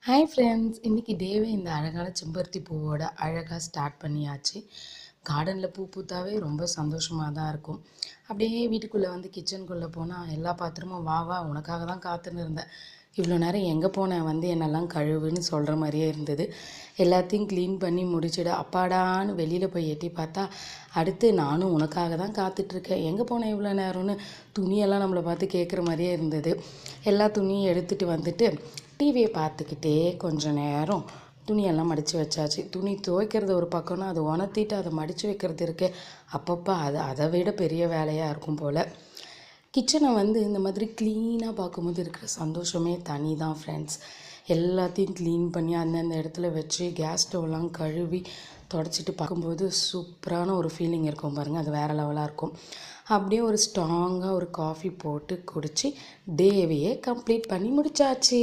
Hi friends, இன்றைக்கி டேவே இந்த அழகான செம்பருத்தி பூவோட அழகாக ஸ்டார்ட் பண்ணியாச்சு. கார்டனில் பூ பூத்தாவே ரொம்ப சந்தோஷமாக தான் இருக்கும். அப்படியே வீட்டுக்குள்ளே வந்து கிச்சனுக்குள்ளே போனால் எல்லா பாத்திரமும் வா வா உனக்காக தான் காத்துன்னு இருந்தேன், இவ்வளோ நேரம் எங்கே போனேன், வந்து என்னெல்லாம் கழுவுன்னு சொல்கிற மாதிரியே இருந்தது. எல்லாத்தையும் க்ளீன் பண்ணி முடிச்சுட அப்பாடான்னு வெளியில் போய் எட்டி பார்த்தா அடுத்து நானும் உனக்காக தான் காத்துட்ருக்கேன், எங்கே போனேன் இவ்வளோ நேரம்னு துணியெல்லாம் நம்மளை பார்த்து கேட்குற மாதிரியே இருந்தது. எல்லா துணியும் எடுத்துகிட்டு வந்துட்டு டிவியை பார்த்துக்கிட்டே கொஞ்சம் நேரம் துணியெல்லாம் மடித்து வச்சாச்சு. துணி துவைக்கிறது ஒரு பக்கம்னா அதை உணர்த்திட்டு அதை மடித்து வைக்கிறது இருக்கு, அப்பப்போ அதை விட பெரிய வேலையாக இருக்கும் போல். கிச்சனை வந்து இந்த மாதிரி க்ளீனாக பார்க்கும்போது இருக்கிற சந்தோஷமே தனி தான் ஃப்ரெண்ட்ஸ். எல்லாத்தையும் க்ளீன் பண்ணி அந்தந்த இடத்துல வச்சு கேஸ் ஸ்டவ்லாம் கழுவி தொடச்சிட்டு பார்க்கும்போது சூப்பரான ஒரு ஃபீலிங் இருக்கும் பாருங்கள், அது வேறு லெவலாக இருக்கும். அப்படியே ஒரு ஸ்ட்ராங்காக ஒரு காஃபி போட்டு குடித்து டேவையே கம்ப்ளீட் பண்ணி முடிச்சாச்சு.